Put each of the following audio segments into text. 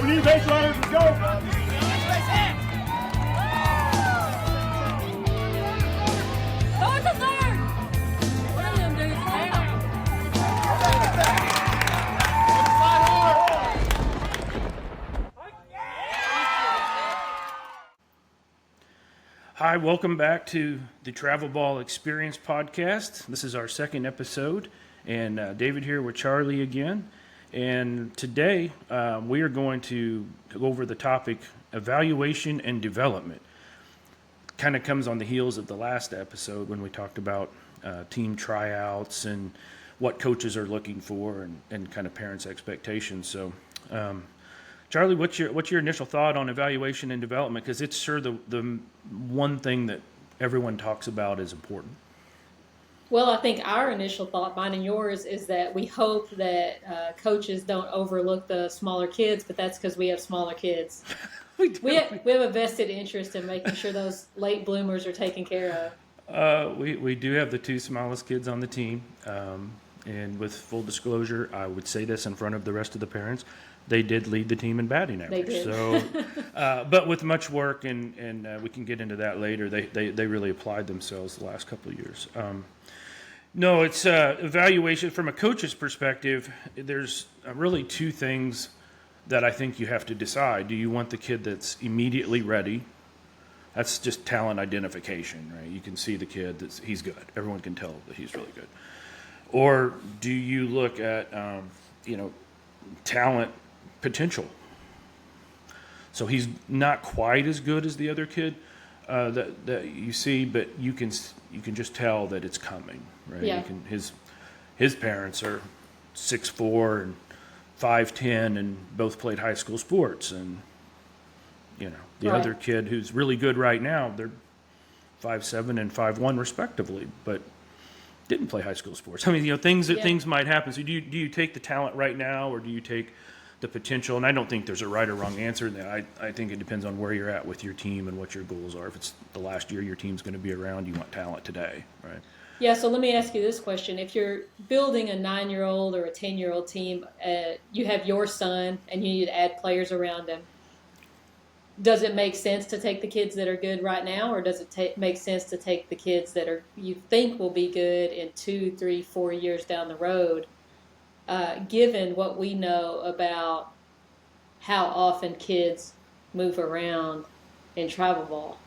need base runners. Let's go. Hi, welcome back to the Travel Ball Experience podcast. This is our second episode, and David here with Charlie again. And today we are going to go over the topic evaluation and development. Kind of comes on the heels of the last episode when we talked about team tryouts and what coaches are looking for and kind of parents' expectations. So, Charlie, what's your initial thought on evaluation and development? Because it's sure the one thing that everyone talks about is important. Well, I think our initial thought, mine and yours, is that we hope that coaches don't overlook the smaller kids, but that's because we have smaller kids. We have a vested interest in making sure those late bloomers are taken care of. We do have the two smallest kids on the team, and with full disclosure, I would say this in front of the rest of the parents. They did lead the team in batting average. They did. So, but with much work, and we can get into that later, they really applied themselves the last couple of years. No, it's evaluation from a coach's perspective. There's really two things that I think you have to decide. Do you want the kid that's immediately ready? That's just talent identification, right? You can see the kid that he's good. Everyone can tell that he's really good. Or do you look at talent potential? So he's not quite as good as the other kid that you see, but you can just tell that it's coming, right? Yeah. His parents are 6'4" and 5'10" and both played high school sports, and the Right. other kid who's really good right now, they're 5'7" and 5'1" respectively, but didn't play high school sports. I mean, things might happen. So do you take the talent right now, or do you take the potential? And I don't think there's a right or wrong answer. I think it depends on where you're at with your team and what your goals are. If it's the last year your team's going to be around, you want talent today, right? Yeah, so let me ask you this question. If you're building a 9-year-old or a 10-year-old team, you have your son and you need to add players around him, does it make sense to take the kids that are good right now, or does it make sense to take the kids that you think will be good in 2, 3, 4 years down the road, given what we know about how often kids move around in travel ball?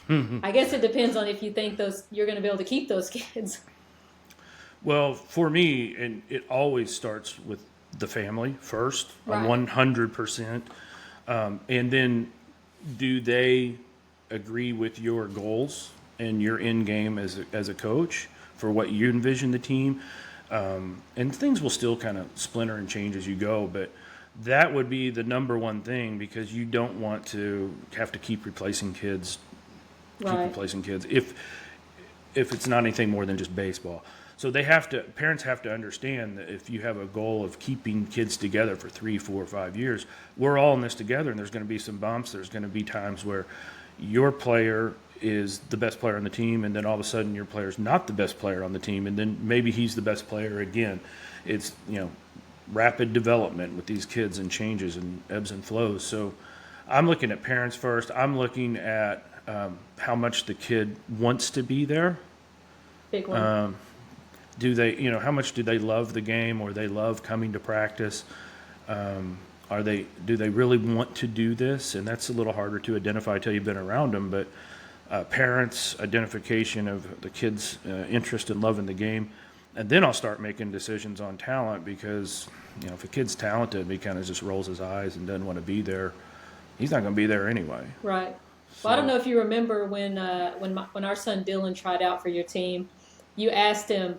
I guess it depends on if you think you're going to be able to keep those kids. Well, for me, and it always starts with the family first, Right. 100%. And then do they agree with your goals and your end game as a coach for what you envision the team? And things will still kind of splinter and change as you go, but that would be the number one thing, because you don't want to have to keep replacing kids. Right. If it's not anything more than just baseball. So parents have to understand that if you have a goal of keeping kids together for 3, 4, 5 years, we're all in this together, and there's going to be some bumps. There's going to be times where your player is the best player on the team, and then all of a sudden your player's not the best player on the team, and then maybe he's the best player again. It's, rapid development with these kids and changes and ebbs and flows. So I'm looking at parents first. I'm looking at how much the kid wants to be there. Big one. Do they, how much do they love the game, or they love coming to practice? Do they really want to do this? And that's a little harder to identify till you've been around them. But parents' identification of the kids' interest and love in the game, and then I'll start making decisions on talent, because if a kid's talented, he kind of just rolls his eyes and doesn't want to be there. He's not going to be there anyway. Right. Well, I don't know if you remember when our son Dylan tried out for your team, you asked him,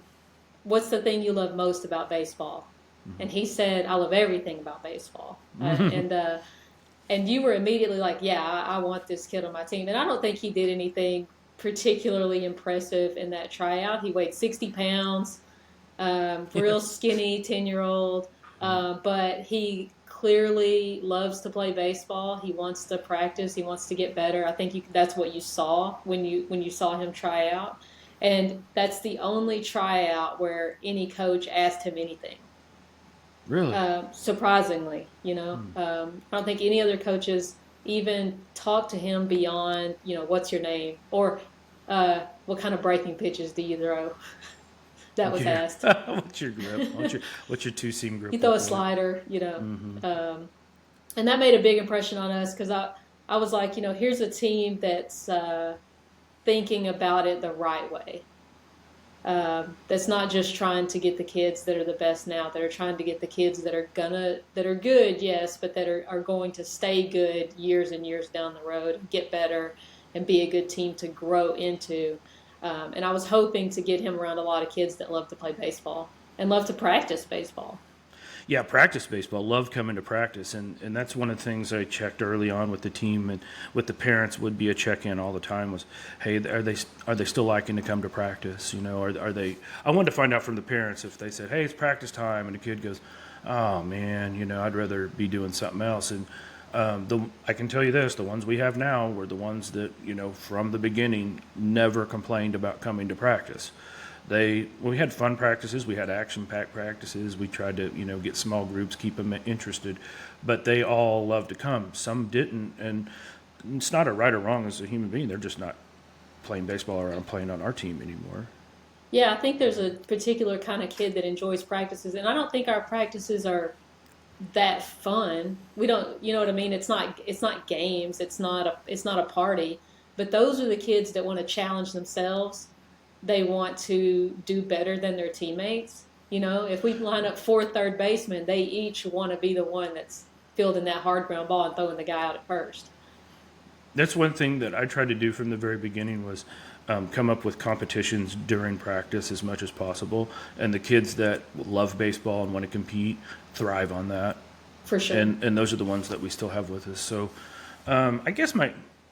what's the thing you love most about baseball? Mm-hmm. And he said, I love everything about baseball. And you were immediately like, yeah, I want this kid on my team. And I don't think he did anything particularly impressive in that tryout. He weighed 60 pounds, real skinny 10-year-old, but he clearly loves to play baseball. He wants to practice. He wants to get better. I think that's what you saw when you saw him try out. And that's the only tryout where any coach asked him anything. Really? Surprisingly, I don't think any other coaches even talk to him beyond, what's your name or what kind of breaking pitches do you throw? That was Yeah. asked. What's your grip? What's your two-seam grip You throw a look like? slider, Mm-hmm. and that made a big impression on us because I was like, here's a team that's thinking about it the right way. That's not just trying to get the kids that are the best now. That are trying to get the kids that are good, yes, but that are going to stay good years and years down the road, and get better, and be a good team to grow into. And I was hoping to get him around a lot of kids that love to play baseball and love to practice baseball. Yeah, practice baseball. Love coming to practice, and that's one of the things I checked early on with the team and with the parents. Would be a check-in all the time. Was, hey, are they still liking to come to practice? Are they? I wanted to find out from the parents if they said, hey, it's practice time, and the kid goes, oh man, I'd rather be doing something else. And I can tell you this: the ones we have now were the ones that from the beginning never complained about coming to practice. We had fun practices, we had action-packed practices. We tried to get small groups, keep them interested, but they all loved to come. Some didn't, and it's not a right or wrong as a human being. They're just not playing baseball or playing on our team anymore. Yeah, I think there's a particular kind of kid that enjoys practices, and I don't think our practices are that fun. We don't, you know what I mean? It's not games. It's not a party. But those are the kids that want to challenge themselves. They want to do better than their teammates. If we line up four third basemen, they each want to be the one that's fielding that hard ground ball and throwing the guy out at first. That's one thing that I tried to do from the very beginning was come up with competitions during practice as much as possible. And the kids that love baseball and want to compete thrive on that. For sure. And those are the ones that we still have with us. So I guess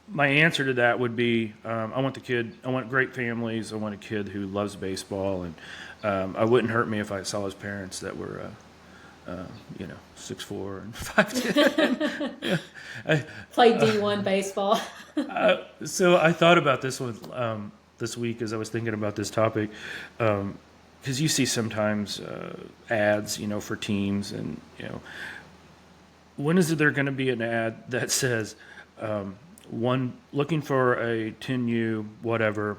my answer to that would be I want great families. I want a kid who loves baseball. And I wouldn't hurt me if I saw his parents that were 6'4" and 5'10". Yeah. Play D1 baseball. So I thought about this one this week as I was thinking about this topic, because you see sometimes ads, for teams, and when is there going to be an ad that says one looking for a 10U whatever?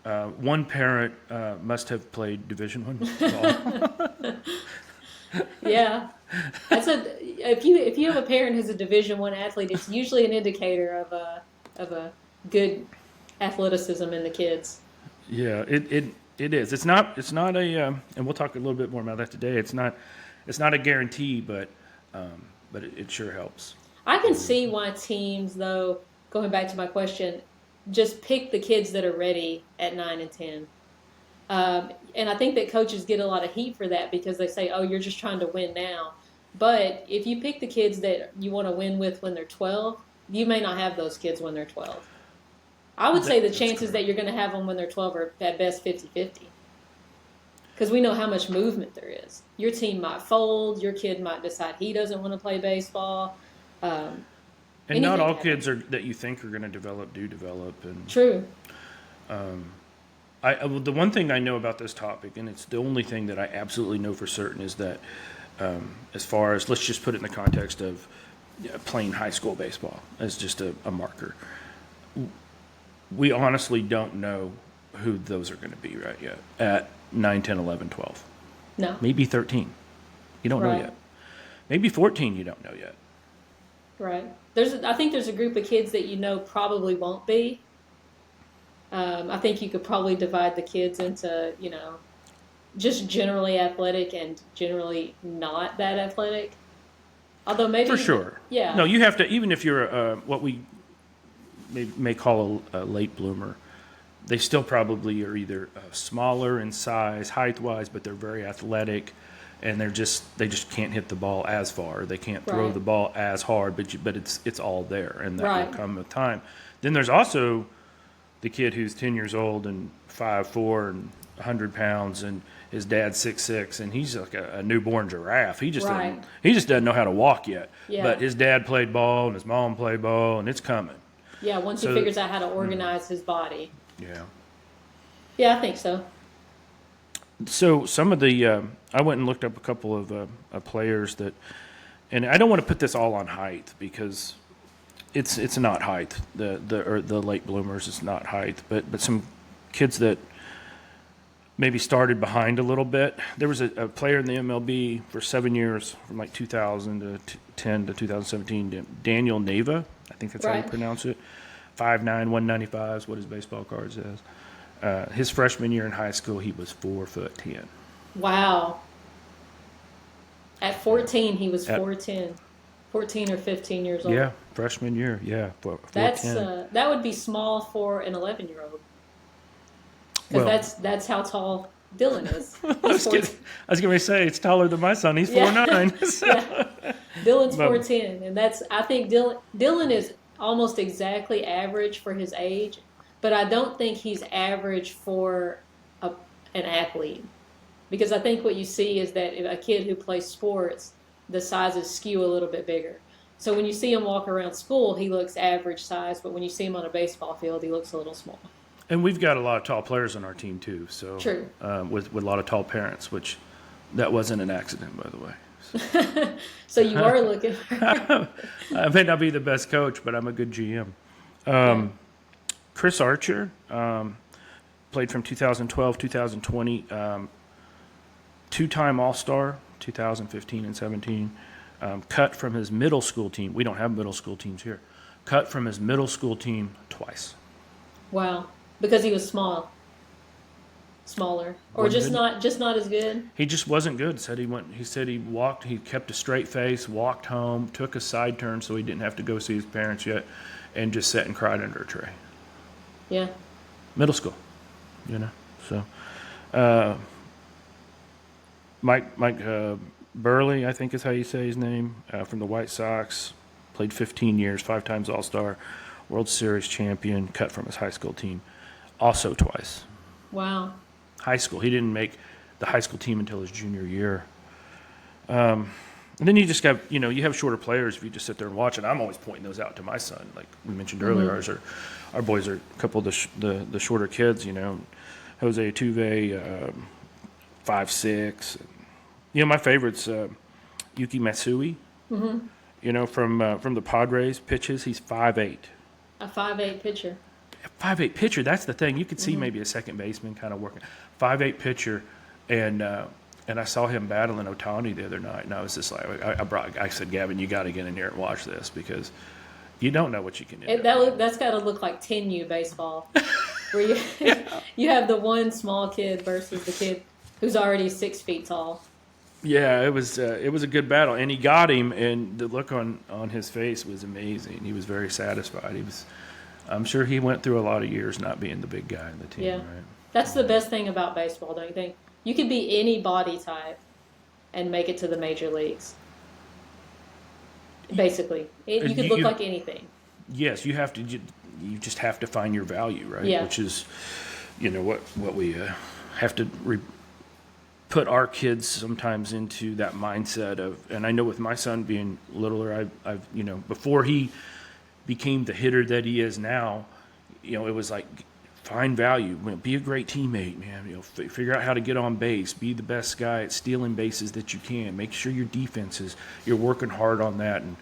One parent must have played Division I ball. Yeah, if you have a parent who's a Division I athlete, it's usually an indicator of a good athleticism in the kids. Yeah, it is. It's not a, and we'll talk a little bit more about that today. It's not a guarantee, but it sure helps. I can see why teams, though, going back to my question, just pick the kids that are ready at 9 and 10. And I think that coaches get a lot of heat for that because they say, oh, you're just trying to win now. But if you pick the kids that you want to win with when they're 12, you may not have those kids when they're 12. I would say the chances that you're going to have them when they're 12 are at best 50-50. Because we know how much movement there is. Your team might fold. Your kid might decide he doesn't want to play baseball. And not all kids that you think are going to develop do develop. And true. The one thing I know about this topic, and it's the only thing that I absolutely know for certain, is that as far as, let's just put it in the context of playing high school baseball as just a marker, we honestly don't know who those are going to be right yet at 9, 10, 11, 12. No. Maybe 13. You don't know yet. Maybe 14 you don't know yet. Right. I think there's a group of kids that probably won't be. I think you could probably divide the kids into, just generally athletic and generally not that athletic. Although maybe... For sure. Yeah. No, you have to, even if you're what we may call a late bloomer, they still probably are either smaller in size, height-wise, but they're very athletic, and they just can't hit the ball as far. They can't throw the ball as hard, but it's all there, and that will come with time. Then there's also the kid who's 10 years old and 5'4" and 100 pounds, and his dad's 6'6", and he's like a newborn giraffe. He just doesn't know how to walk yet. Yeah. But his dad played ball and his mom played ball, and it's coming. Yeah, once he figures out how to organize his body. Yeah. Yeah, I think so. So some of the I went and looked up a couple of players that, and I don't want to put this all on height because it's not height. The late bloomers is not height, but some kids that maybe started behind a little bit. There was a player in the MLB for 7 years, from like 2010 to 2017, Daniel Neva. I think that's how you Right. pronounce it. 5'9", 195 is what his baseball card says. His freshman year in high school, he was 4'10". Wow. At 14, he was At- 4'10", 14 or 15 years old. Yeah, freshman year. Yeah, 4'10". That would be small for an 11-year-old. Because Well- that's how tall Dylan is. I He's was going to say it's taller than my son. He's Yeah. 4'9". So. Yeah. Dylan's But- 4'10", and I think Dylan is almost exactly average for his age, but I don't think he's average for an athlete. Because I think what you see is that a kid who plays sports, the sizes skew a little bit bigger. So when you see him walk around school, he looks average size, but when you see him on a baseball field, he looks a little small. And we've got a lot of tall players on our team too. So True. With a lot of tall parents, which that wasn't an accident, by the way. So you are looking. I may not be the best coach, but I'm a good GM. Chris Archer played from 2012, 2020, two-time All-Star, 2015 and 17. Cut from his middle school team. We don't have middle school teams here. Cut from his middle school team twice. Wow, because he was smaller, or Wasn't just not as good. He just wasn't good. He said he walked. He kept a straight face, walked home, took a side turn so he didn't have to go see his parents yet, and just sat and cried under a tree. Yeah. Middle school, So, Mike Burley, I think is how you say his name, from the White Sox, played 15 years, 5 times All-Star, World Series champion, cut from his high school team, also twice. Wow. High school. He didn't make the high school team until his junior year. And then you just got, you have shorter players if you just sit there and watch it. I'm always pointing those out to my son. Like we mentioned earlier, our boys are a couple of the shorter kids, Jose Tuve, 5'6". My favorite's Yuki Matsui. From the Padres pitches, he's 5'8". A 5'8" pitcher. 5'8" pitcher, that's the thing. You could see maybe a second baseman kind of working. 5'8" pitcher, and I saw him battling Ohtani the other night, and I was just like, I said, Gavin, you got to get in here and watch this because you don't know what you can do. That's got to look like 10U baseball, where you you have the one small kid versus the kid who's already 6 feet tall. Yeah, it was a good battle, and he got him, and the look on his face was amazing. He was very satisfied. I'm sure he went through a lot of years not being the big guy in the team, Yeah. right? That's the best thing about baseball, don't you think? You could be any body type and make it to the major leagues. Basically, you could look like anything. Yes, you have to. You just have to find your value, right? Yeah. Which is, what we have to put our kids sometimes into that mindset of. And I know with my son being littler, I've before he became the hitter that he is now, it was like find value, be a great teammate, man. Figure out how to get on base, be the best guy at stealing bases that you can. Make sure your defense you're working hard on that, and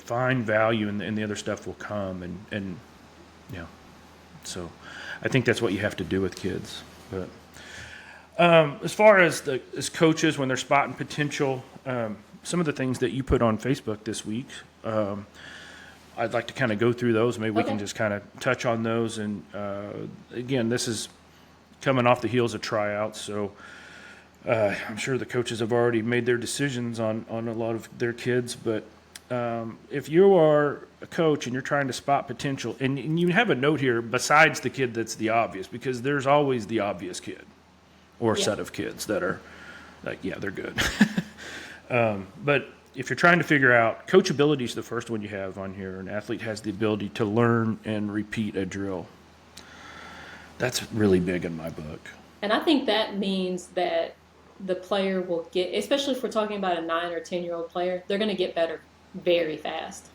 find value, and the other stuff will come. And so I think that's what you have to do with kids. But as far as coaches when they're spotting potential, some of the things that you put on Facebook this week. I'd like to kind of go through those. Maybe we can just kind of touch on those. And again, this is coming off the heels of tryouts, so I'm sure the coaches have already made their decisions on a lot of their kids. But if you are a coach and you're trying to spot potential, and you have a note here besides the kid that's the obvious, because there's always the obvious kid or set of kids that are like, yeah, they're good. But if you're trying to figure out, coachability is the first one you have on here. An athlete has the ability to learn and repeat a drill. That's really big in my book. And I think that means that the player will get, especially if we're talking about a 9 or 10-year-old player, they're going to get better very fast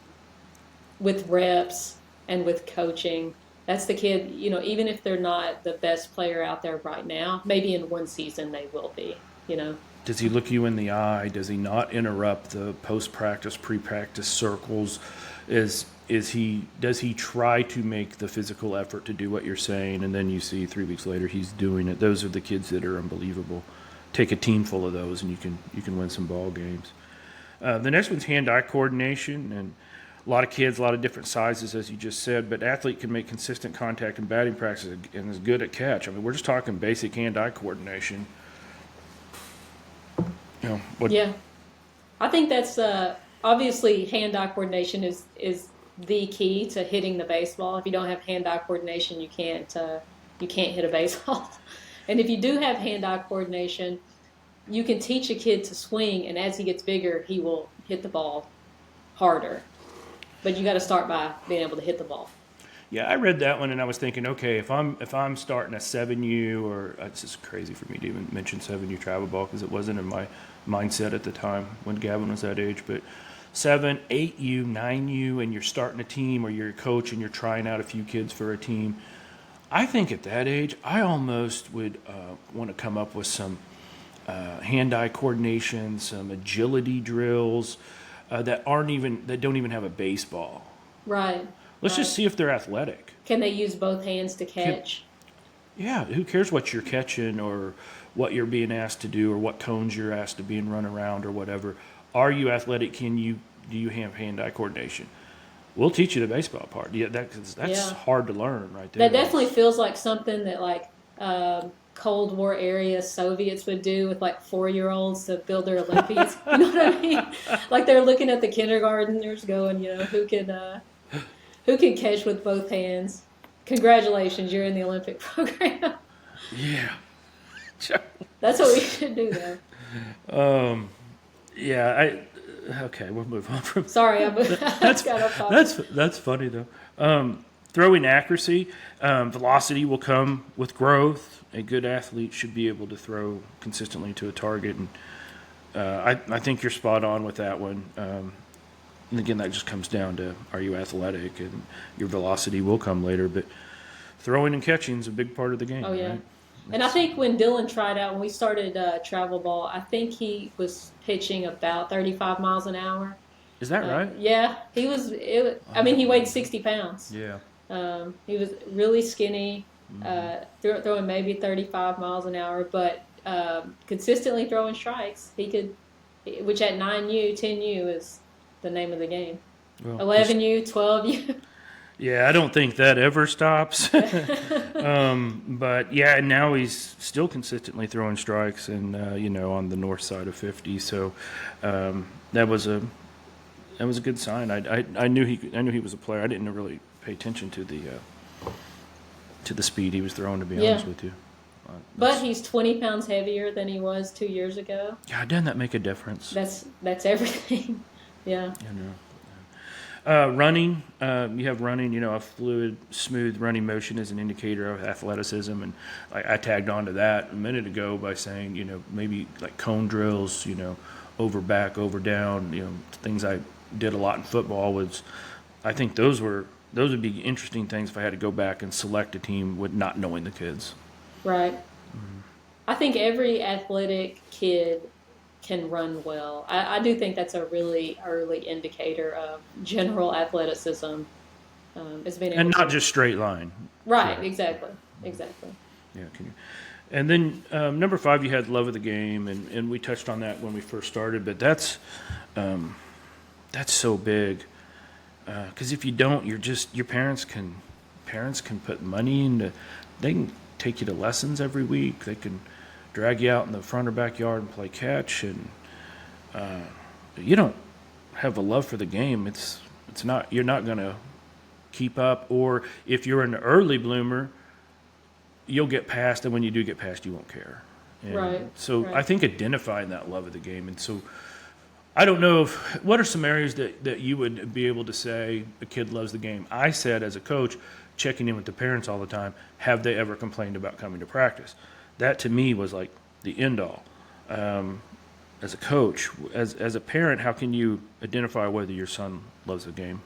with reps and with coaching. That's the kid, even if they're not the best player out there right now, maybe in one season they will be, you know. Does he look you in the eye? Does he not interrupt the post-practice, pre-practice circles? Does he try to make the physical effort to do what you're saying, and then you see 3 weeks later he's doing it? Those are the kids that are unbelievable. Take a team full of those, and you can win some ball games. The next one's hand-eye coordination, and a lot of kids, a lot of different sizes, as you just said, but athlete can make consistent contact in batting practice and is good at catch. I mean, we're just talking basic hand-eye coordination. Yeah, I think that's obviously hand-eye coordination is the key to hitting the baseball. If you don't have hand-eye coordination, you can't hit a baseball. And if you do have hand-eye coordination, you can teach a kid to swing, and as he gets bigger, he will hit the ball harder. But you got to start by being able to hit the ball. Yeah, I read that one and I was thinking, okay, if I'm starting a 7U, or it's just crazy for me to even mention 7U travel ball because it wasn't in my mindset at the time when Gavin was that age, but 7, 8U, 9U, and you're starting a team, or you're a coach and you're trying out a few kids for a team. I think at that age, I almost would want to come up with some hand-eye coordination, some agility drills that don't even have a baseball. Right. Let's just see if they're athletic. Can they use both hands to catch? Yeah, who cares what you're catching or what you're being asked to do or what cones you're asked to be and run around or whatever. Are you athletic? Do you have hand-eye coordination? We'll teach you the baseball part. Yeah, that's hard to learn right there. That definitely feels like something that like Cold War area Soviets would do with like 4-year-olds to build their Olympics. You know what I mean? Like they're looking at the kindergartners going, who can catch with both hands. Congratulations, you're in the Olympic program. Yeah. That's what we should do, though. Yeah, okay, we'll move on from. Sorry, that's funny though. Throwing accuracy, velocity will come with growth. A good athlete should be able to throw consistently to a target, and I think you're spot on with that one. And again, that just comes down to, are you athletic, and your velocity will come later. But throwing and catching is a big part of the game. Oh yeah. Right? And I think when Dylan tried out, when we started travel ball, I think he was pitching about 35 miles an hour. Is that right? Yeah, he was. He weighed 60 pounds. Yeah. He was really skinny, throwing maybe 35 miles an hour, but consistently throwing strikes. He could, which at 9U, 10U is the name of the game. Well, 11U, 12U. Yeah, I don't think that ever stops. But yeah, now he's still consistently throwing strikes, and on the north side of 50. So that was a good sign. I knew he was a player. I didn't really pay attention to the speed he was throwing, to be honest with you. But he's 20 pounds heavier than he was 2 years ago. Yeah, doesn't that make a difference? That's everything. Yeah. Running, you have running, a fluid, smooth running motion is an indicator of athleticism. And I tagged on to that a minute ago by saying, maybe like cone drills, over back, over down, things I did a lot in football I think those would be interesting things if I had to go back and select a team with not knowing the kids. Right. Mm-hmm. I think every athletic kid can run well. I do think that's a really early indicator of general athleticism. And not just straight line. Right, exactly. Yeah, and then number 5, you had love of the game, and we touched on that when we first started, but that's so big. Because if you don't, your parents can put money into, they can take you to lessons every week. They can drag you out in the front or backyard and play catch, and you don't have a love for the game. You're not going to keep up, or if you're an early bloomer, you'll get past, and when you do get past, you won't care. And right. So right. I think identifying that love of the game, and so I don't know what are some areas that you would be able to say a kid loves the game. I said as a coach, checking in with the parents all the time, have they ever complained about coming to practice? That to me was like the end all. As a coach, as a parent, how can you identify whether your son loves the game?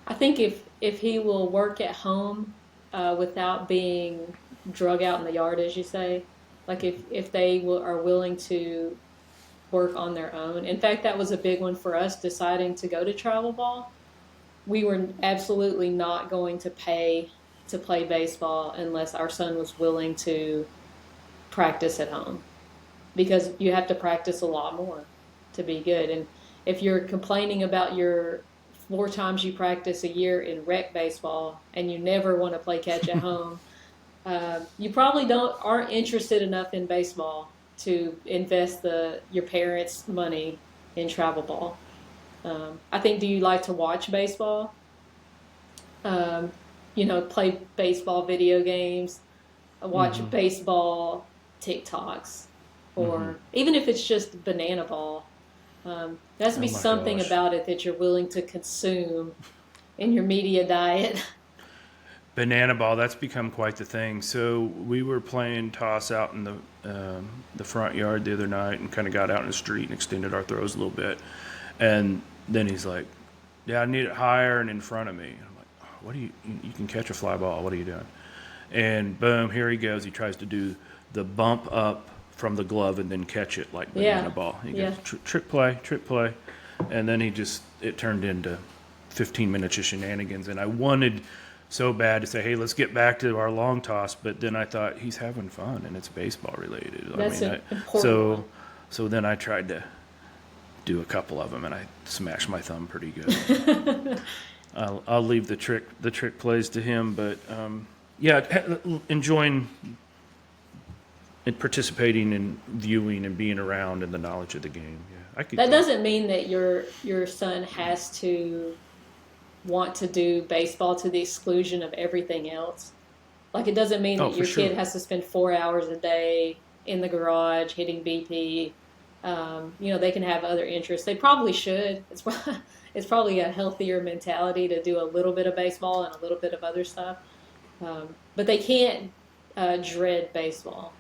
I think if he will work at home without being drug out in the yard, as you say. Like if they are willing to work on their own. In fact, that was a big one for us deciding to go to travel ball. We were absolutely not going to pay to play baseball unless our son was willing to practice at home because you have to practice a lot more to be good. And if you're complaining about your 4 times you practice a year in rec baseball and you never want to play catch at home, you probably aren't interested enough in baseball to invest your parents' money in travel ball. I think, do you like to watch baseball? Play baseball video games, watch baseball TikToks, or even if it's just banana ball. There has to be something about it that you're willing to consume in your media diet. Banana ball, that's become quite the thing. So we were playing toss out in the front yard the other night and kind of got out in the street and extended our throws a little bit. And then he's like, yeah, I need it higher and in front of me. And I'm like, what do you can catch a fly ball. What are you doing? And boom, here he goes. He tries to do the bump up from the glove and then catch it like banana ball. He goes, trick play. And then it turned into 15 minutes of shenanigans. And I wanted so bad to say, hey, let's get back to our long toss. But then I thought, he's having fun and it's baseball related. That's important. So then I tried to do a couple of them and I smashed my thumb pretty good. I'll leave the trick plays to him. But enjoying and participating and viewing and being around and the knowledge of the game. Yeah, that doesn't mean that your son has to want to do baseball to the exclusion of everything else. Like, it doesn't mean that your kid has to spend 4 hours a day in the garage hitting BP. They can have other interests. They probably should. It's probably a healthier mentality to do a little bit of baseball and a little bit of other stuff. But they can't dread baseball.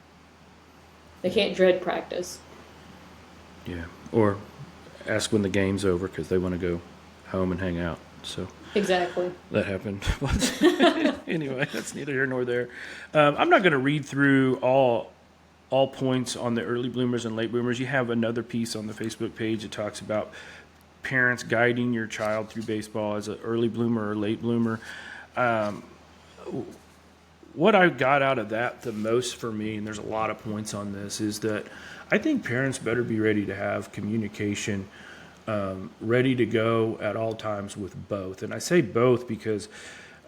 They can't dread practice. Yeah, or ask when the game's over because they want to go home and hang out. So exactly, that happened. Anyway, that's neither here nor there. I'm not going to read through all points on the early bloomers and late bloomers. You have another piece on the Facebook page that talks about parents guiding your child through baseball as an early bloomer or late bloomer. What I got out of that the most for me, and there's a lot of points on this, is that I think parents better be ready to have communication ready to go at all times with both. And I say both because,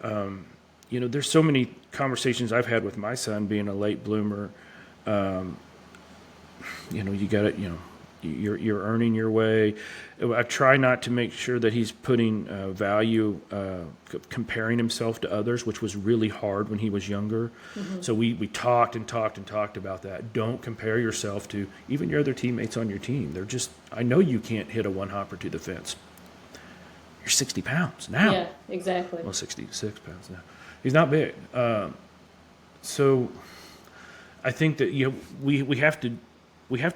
there's so many conversations I've had with my son being a late bloomer. You got it, you're earning your way. I try not to make sure that he's putting value, comparing himself to others, which was really hard when he was younger. Mm-hmm. So we talked about that. Don't compare yourself to even your other teammates on your team. I know you can't hit a one-hopper to the fence. You're 60 pounds now. Yeah, exactly. Well, 66 pounds now. He's not big. So I think that we have to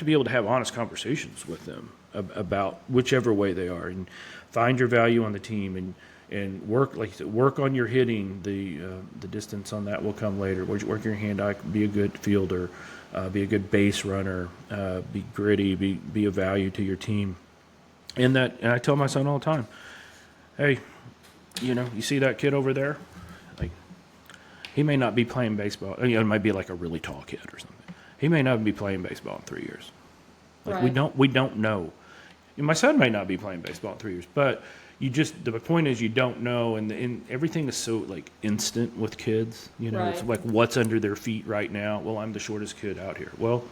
be able to have honest conversations with them about whichever way they are, and find your value on the team, and work, like you said, work on your hitting. The distance on that will come later. Work your hand-eye, be a good fielder, be a good base runner, be gritty, be a value to your team. And I tell my son all the time, hey, you see that kid over there? Like, he may not be playing baseball. It might be like a really tall kid or something. He may not be playing baseball in 3 years. Like, right. We don't know. My son may not be playing baseball in 3 years, but the point is you don't know, and everything is so like instant with kids. Right. It's like what's under their feet right now. Well, I'm the shortest kid out here. Well,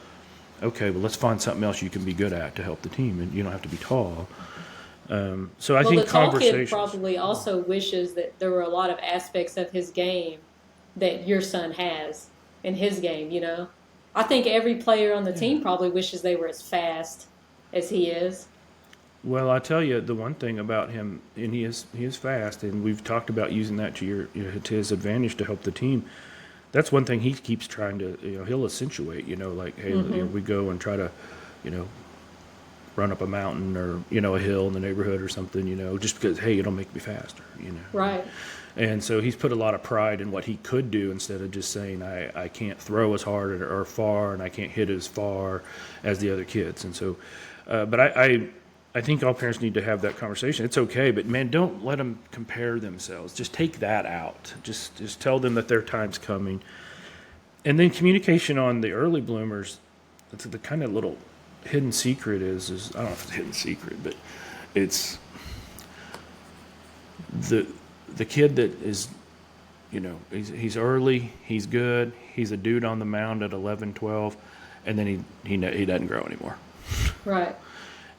okay, well let's find something else you can be good at to help the team, and you don't have to be tall. So I think the tall conversations. Kid probably also wishes that there were a lot of aspects of his game that your son has in his game. I think every player on the team probably wishes they were as fast as he is. Well, I tell you, the one thing about him, and he is fast, and we've talked about using that to his advantage to help the team. That's one thing he keeps trying to, he'll accentuate, like, hey, we go and try to, run up a mountain or, a hill in the neighborhood or something, just because, hey, it'll make me faster, Right. And so he's put a lot of pride in what he could do instead of just saying, I can't throw as hard or far and I can't hit as far as the other kids. And so, but I think all parents need to have that conversation. It's okay, but man, don't let them compare themselves. Just take that out. Just tell them that their time's coming. And then communication on the early bloomers, that's the kind of little hidden secret is I don't know if it's a hidden secret, but it's the kid that is, he's early, he's good, he's a dude on the mound at 11, 12, and then he doesn't grow anymore. Right.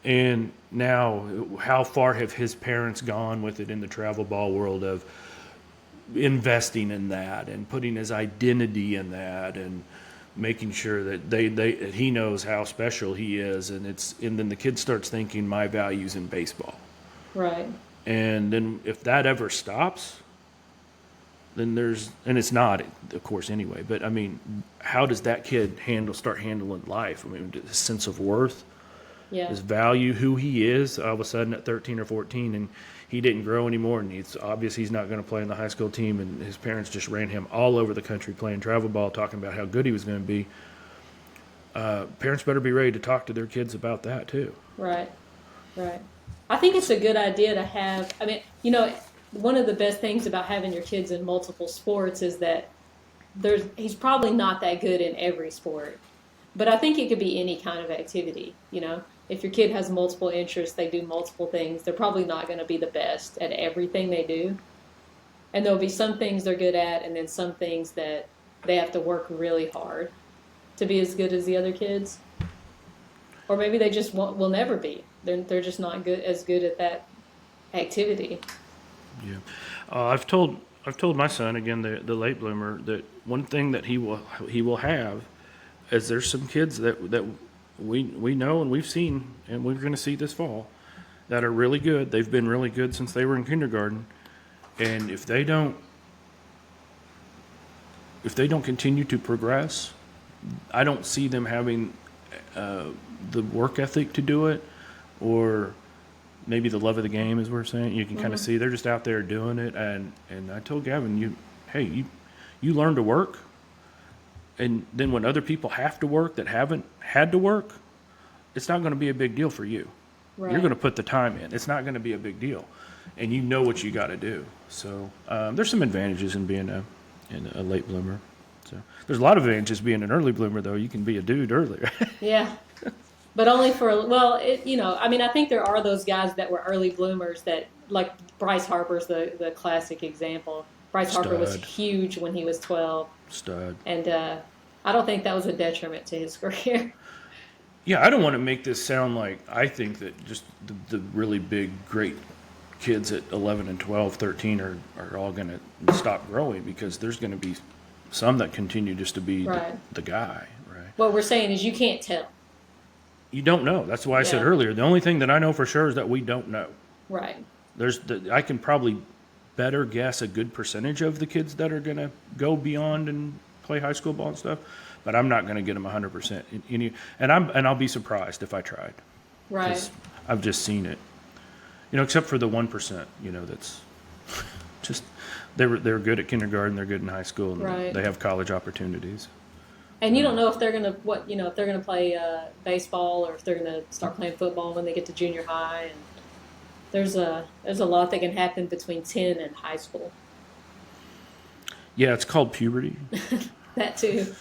And now, how far have his parents gone with it in the travel ball world of investing in that and putting his identity in that and making sure that that he knows how special he is, and then the kid starts thinking my value's in baseball. Right. And then if that ever stops, then and it's not, of course, anyway, but I mean, how does that kid start handling life? I mean, his sense of worth, his value, who he is, all of a sudden at 13 or 14, and he didn't grow anymore, and it's obvious he's not going to play in the high school team, and his parents just ran him all over the country playing travel ball, talking about how good he was going to be. Parents better be ready to talk to their kids about that too. Right. I think it's a good idea to have, one of the best things about having your kids in multiple sports is that he's probably not that good in every sport, but I think it could be any kind of activity. If your kid has multiple interests, they do multiple things, they're probably not going to be the best at everything they do. And there'll be some things they're good at, and then some things that they have to work really hard to be as good as the other kids. Or maybe they just will never be. They're just not as good at that activity. Yeah, I've told my son, again, the late bloomer, that one thing that he will have is there's some kids that we know and we've seen and we're going to see this fall that are really good. They've been really good since they were in kindergarten, and if they don't continue to progress, I don't see them having the work ethic to do it, or maybe the love of the game, as we're saying. You can kind of see they're just out there doing it. And I told Gavin, you learn to work, and then when other people have to work that haven't had to work, it's not going to be a big deal for you. Right. You're going to put the time in. It's not going to be a big deal, and you know what you got to do. So there's some advantages in being a late bloomer. So there's a lot of advantages being an early bloomer, though. You can be a dude earlier. Yeah. But only I think there are those guys that were early bloomers that, like Bryce Harper's the classic example. Bryce Harper was huge when he was 12. Stud. And I don't think that was a detriment to his career. Yeah, I don't want to make this sound like I think that just the really big, great kids at 11 and 12, 13 are all going to stop growing, because there's going to be some that continue just to be the guy, right? What we're saying is you can't tell. You don't know. That's why I said earlier, the only thing that I know for sure is that we don't know. Right. I can probably better guess a good percentage of the kids that are going to go beyond and play high school ball and stuff, but I'm not going to get them 100%. And I'll be surprised if I tried. Right. 'Cause I've just seen it. Except for the 1%, that's just they're good at kindergarten, they're good in high school, and they have college opportunities. And you don't know if they're gonna if they're gonna play baseball, or if they're gonna start playing football when they get to junior high. And there's a lot that can happen between 10 and high school. Yeah, it's called puberty. That too.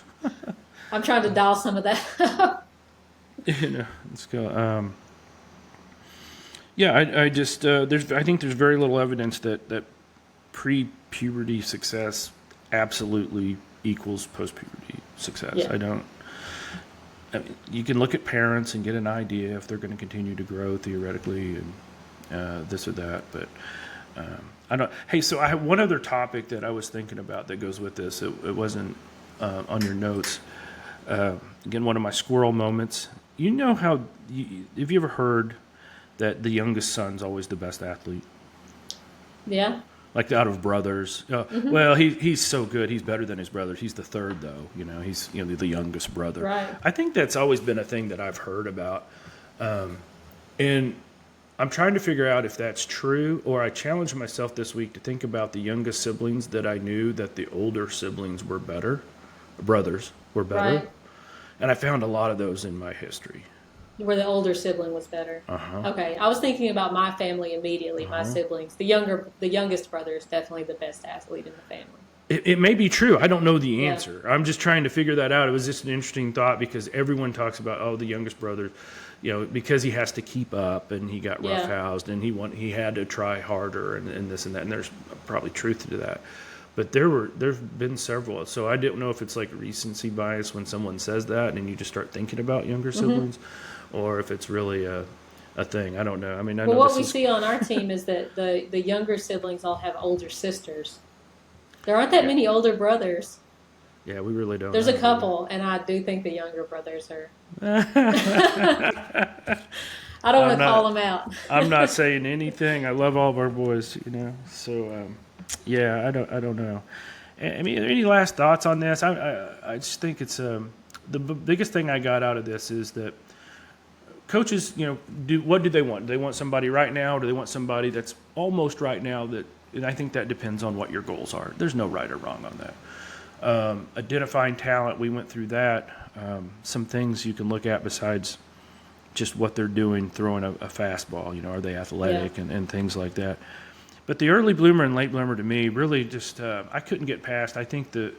I'm trying to dial some of that. Let's go. Yeah, I just I think there's very little evidence that pre-puberty success absolutely equals post-puberty success. Yeah. I mean, you can look at parents and get an idea if they're going to continue to grow theoretically and this or that, but I don't. Hey, so I have one other topic that I was thinking about that goes with this. It wasn't on your notes. Again, one of my squirrel moments. Have you ever heard that the youngest son's always the best athlete? Yeah. Like out of brothers. Well, he's so good. He's better than his brothers. He's the third, though. He's the youngest brother. Right. I think that's always been a thing that I've heard about. And I'm trying to figure out if that's true, or I challenged myself this week to think about the youngest siblings that I knew that the older siblings were better, brothers were better. Right. And I found a lot of those in my history. Where the older sibling was better. Uh-huh. Okay, I was thinking about my family immediately. My siblings, the youngest brother is definitely the best athlete in the family. It may be true. I don't know the Yeah. answer. I'm just trying to figure that out. It was just an interesting thought because everyone talks about, oh, the youngest brother, because he has to keep up and he got Yeah. roughhoused and he had to try harder and this and that. And there's probably truth to that. But there've been several. So I didn't know if it's like recency bias when someone says that and you just start thinking about younger siblings, or if it's really a thing. I don't know. I mean, I Well, know what this we is, see on our team is that the younger siblings all have older sisters. There aren't that many older brothers. yeah, we really don't. There's a know. couple, and I do think the younger brothers are. I don't want to call them out. I'm not saying anything. I love all of our boys, So, yeah, I don't know. I mean, any last thoughts on this? I just think it's the biggest thing I got out of this is that coaches, what do they want? Do they want somebody right now, or do they want somebody that's almost right now? And I think that depends on what your goals are. There's no right or wrong on that. Identifying talent, we went through that. Some things you can look at besides just what they're doing, throwing a fastball, are they athletic and things like that. But the early bloomer and late bloomer to me really just, I couldn't get past. I think the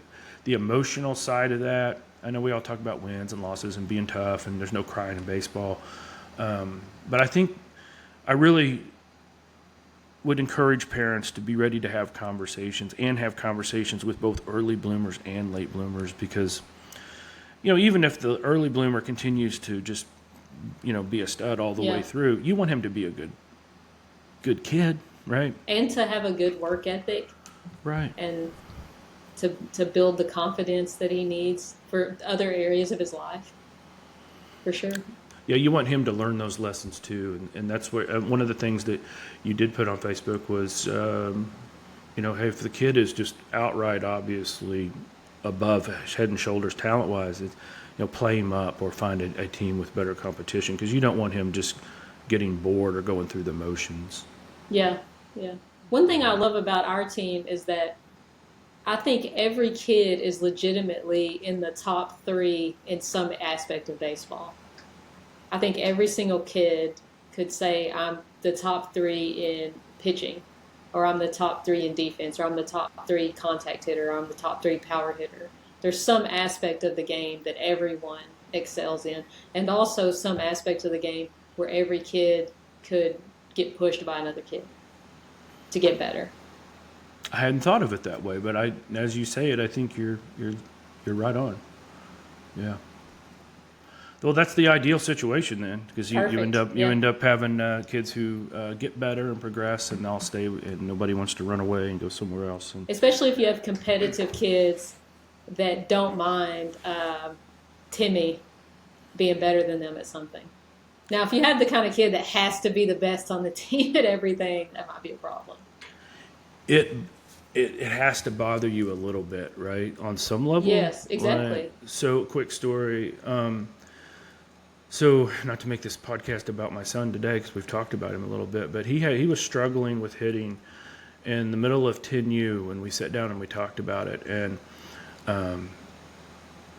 emotional side of that, I know we all talk about wins and losses and being tough and there's no crying in baseball. But I think I really would encourage parents to be ready to have conversations with both early bloomers and late bloomers because, even if the early bloomer continues to just, be a stud all the way through, you want him to be a good kid, right? And to have a good work ethic. Right. And to build the confidence that he needs for other areas of his life. For sure. Yeah, you want him to learn those lessons too, and that's where one of the things that you did put on Facebook was, hey, if the kid is just outright obviously above head and shoulders talent-wise, play him up or find a team with better competition because you don't want him just getting bored or going through the motions. Yeah. One thing I love about our team is that I think every kid is legitimately in the top 3 in some aspect of baseball. I think every single kid could say, I'm the top 3 in pitching, or I'm the top 3 in defense, or I'm the top 3 contact hitter, or I'm the top 3 power hitter. There's some aspect of the game that everyone excels in, and also some aspect of the game where every kid could get pushed by another kid to get better. I hadn't thought of it that way, but as you say it, I think you're right on. Yeah. Well, that's the ideal situation then, because you end up having kids who get better and progress, and they'll stay, and nobody wants to run away and go somewhere else. And especially if you have competitive kids that don't mind Timmy being better than them at something. Now, if you have the kind of kid that has to be the best on the team at everything, that might be a problem. It has to bother you a little bit, right? On some level. Yes, exactly. Right? So, quick story. So, not to make this podcast about my son today, because we've talked about him a little bit, but he was struggling with hitting in the middle of 10U when we sat down and we talked about it, and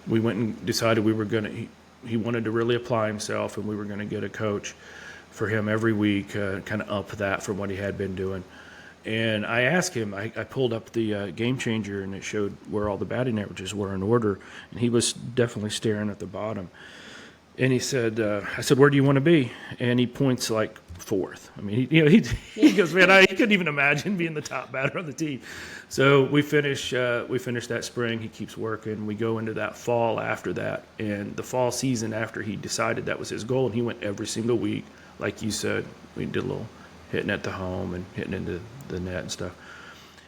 we went and decided we were going to. He wanted to really apply himself, and we were going to get a coach for him every week, kind of up that from what he had been doing. And I asked him, I pulled up the Game Changer, and it showed where all the batting averages were in order, and he was definitely staring at the bottom. And he said, I said, where do you want to be? And he points like 4th. I mean, he goes, man, he couldn't even imagine being the top batter on the team. So we finish that spring. He keeps working. We go into that fall after that. And the fall season after he decided that was his goal, and he went every single week. Like you said, we did a little hitting at the home and hitting into the net and stuff.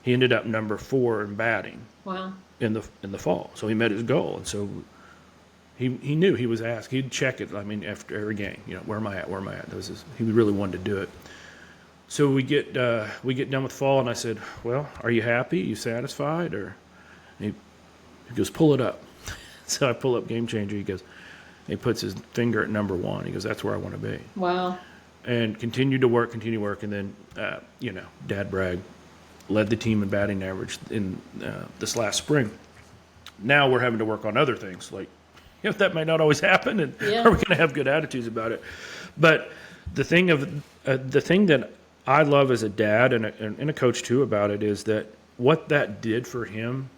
He ended up number 4 in batting. Wow. In the fall. So he met his goal. And so he knew he was asked. He'd check it. I mean, after every game, where am I at? He really wanted to do it. So we get done with fall, and I said, well, are you happy? Are you satisfied? Or he goes, pull it up. So I pull up Game Changer. He puts his finger at number 1. He goes, that's where I want to be. Wow. and continued to work, and then, Dad Bragg led the team in batting average in this last spring. Now we're having to work on other things, like, that might not always happen, and Yeah. are we going to have good attitudes about it? But the thing that I love as a dad and a coach too about it is that what that did for him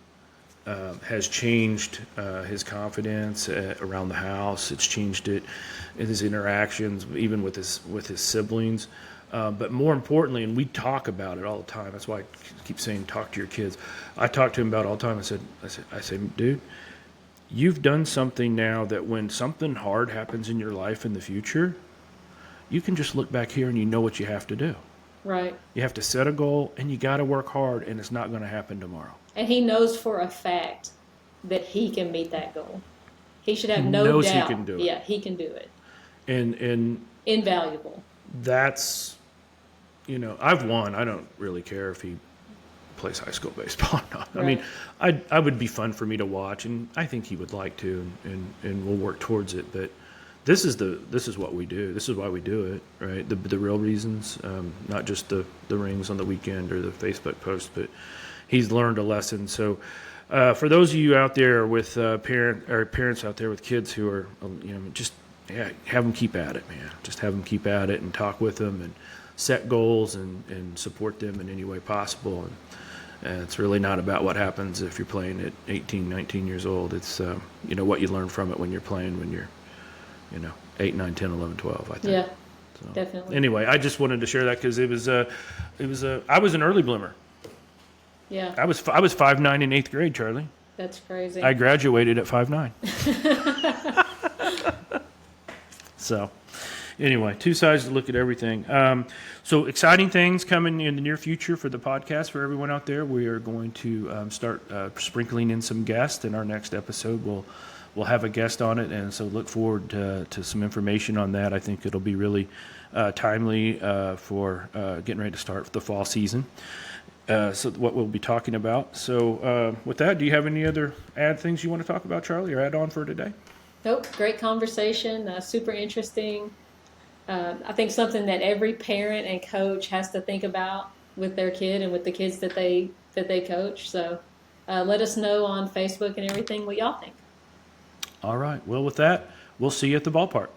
has changed his confidence around the house. It's changed it in his interactions, even with his siblings. But more importantly, and we talk about it all the time. That's why I keep saying talk to your kids. I talk to him about it all the time. I said, dude, you've done something now that when something hard happens in your life in the future, you can just look back here and you know what you have to do. Right. You have to set a goal and you got to work hard, and it's not going to happen tomorrow. And he knows for a fact that he can meet that goal. He should have no knows he doubt. can do it. Yeah, he can do it. And Invaluable. that's, I've won. I don't really care if he plays high school baseball or not. Right. I mean, I would be fun for me to watch, and I think he would like to, and we'll work towards it. But this is what we do. This is why we do it, right? The real reasons, not just the rings on the weekend or the Facebook post, but he's learned a lesson. So for those of you out there with parents out there with kids who are, just have them keep at it, man. Just have them keep at it and talk with them and set goals and support them in any way possible. And it's really not about what happens if you're playing at 18, 19 years old. It's what you learn from it when you're playing when you're 8, 9, 10, 11, 12, I think. Yeah, So, definitely. Anyway, I just wanted to share that because I was an early bloomer. Yeah, I was 5'9" in 8th grade, Charlie. that's crazy. I graduated at 5'9". So, anyway, two sides to look at everything. So exciting things coming in the near future for the podcast for everyone out there. We are going to start sprinkling in some guests in our next episode. We'll have a guest on it, and so look forward to some information on that. I think it'll be really timely for getting ready to start the fall season. So what we'll be talking about. So with that, do you have any other things you want to talk about, Charlie, or add on for today? Nope, great conversation, super interesting. I think something that every parent and coach has to think about with their kid and with the kids that they coach. So let us know on Facebook and everything what y'all think. All right. Well, with that, we'll see you at the ballpark.